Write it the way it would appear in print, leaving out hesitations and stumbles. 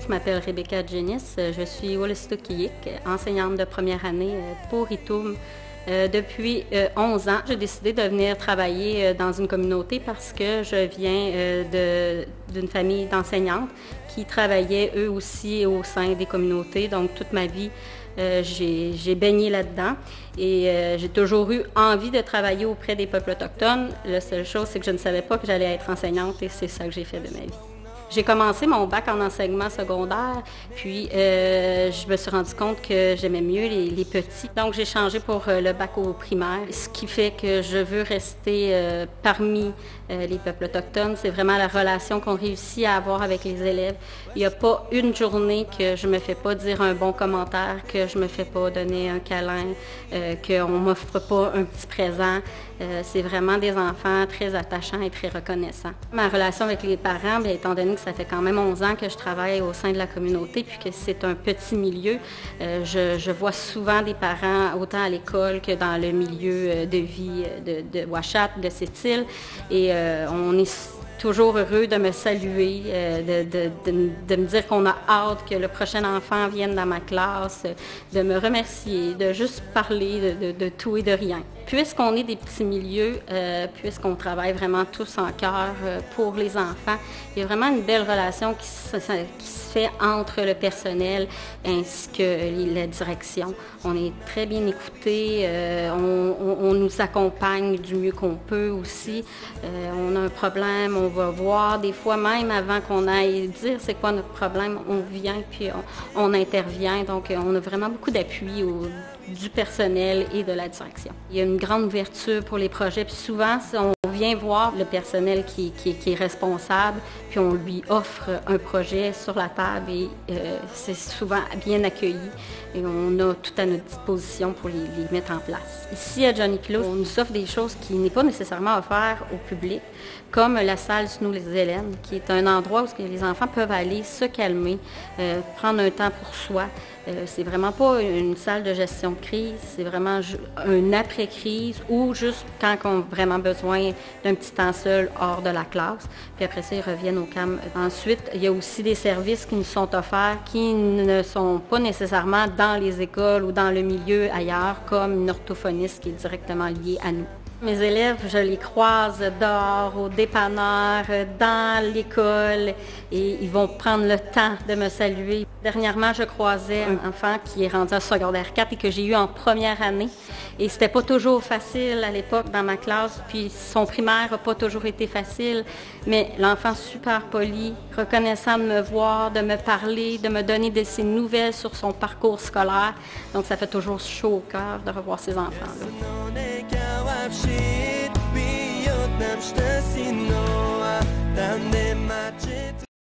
Je m'appelle Rebecca Jenis, je suis Wolastoqiyik, enseignante de première année pour ITOUM. Depuis 11 ans, j'ai décidé de venir travailler dans une communauté parce que je viens d'une famille d'enseignantes qui travaillaient eux aussi au sein des communautés. Donc toute ma vie, j'ai baigné là-dedans et j'ai toujours eu envie de travailler auprès des peuples autochtones. La seule chose, c'est que je ne savais pas que j'allais être enseignante et c'est ça que j'ai fait de ma vie. J'ai commencé mon bac en enseignement secondaire, puis je me suis rendu compte que j'aimais mieux les petits. Donc, j'ai changé pour le bac au primaire, ce qui fait que je veux rester parmi les peuples autochtones. C'est vraiment la relation qu'on réussit à avoir avec les élèves. Il n'y a pas une journée que je ne me fais pas dire un bon commentaire, que je ne me fais pas donner un câlin, qu'on ne m'offre pas un petit présent. C'est vraiment des enfants très attachants et très reconnaissants. Ma relation avec les parents, bien, étant donné que ça fait quand même 11 ans que je travaille au sein de la communauté puis que c'est un petit milieu, je vois souvent des parents, autant à l'école que dans le milieu de vie de Ouachat, de Sept-Îles. Et on est toujours heureux de me saluer, de me dire qu'on a hâte que le prochain enfant vienne dans ma classe, de me remercier, de juste parler de tout et de rien. Puisqu'on est des petits milieux, puisqu'on travaille vraiment tous en cœur pour les enfants, il y a vraiment une belle relation qui se fait entre le personnel ainsi que la direction. On est très bien écoutés, on nous accompagne du mieux qu'on peut aussi. On a un problème, on va voir des fois même avant qu'on aille dire c'est quoi notre problème, on vient puis on intervient. Donc on a vraiment beaucoup d'appui du personnel et de la direction. Il y a une grande ouverture pour les projets, puis souvent on vient voir le personnel qui est responsable, puis on lui offre un projet sur la table et c'est souvent bien accueilli et on a tout à notre disposition pour les mettre en place. Ici à Johnny Clos, on nous offre des choses qui n'est pas nécessairement offert au public, comme la salle Snow les Hélènes, qui est un endroit où les enfants peuvent aller se calmer, prendre un temps pour soi. C'est vraiment pas une salle de gestion de crise, c'est vraiment un après-crise ou juste quand on a vraiment besoin d'un petit temps seul hors de la classe. Puis après ça, ils reviennent au calme. Ensuite, il y a aussi des services qui nous sont offerts qui ne sont pas nécessairement dans les écoles ou dans le milieu ailleurs, comme une orthophoniste qui est directement liée à nous. Mes élèves, je les croise dehors, au dépanneur, dans l'école et ils vont prendre le temps de me saluer. Dernièrement, je croisais un enfant qui est rendu en secondaire 4 et que j'ai eu en première année. Et c'était pas toujours facile à l'époque dans ma classe, puis son primaire n'a pas toujours été facile. Mais l'enfant super poli, reconnaissant de me voir, de me parler, de me donner de ses nouvelles sur son parcours scolaire. Donc ça fait toujours chaud au cœur de revoir ces enfants-là.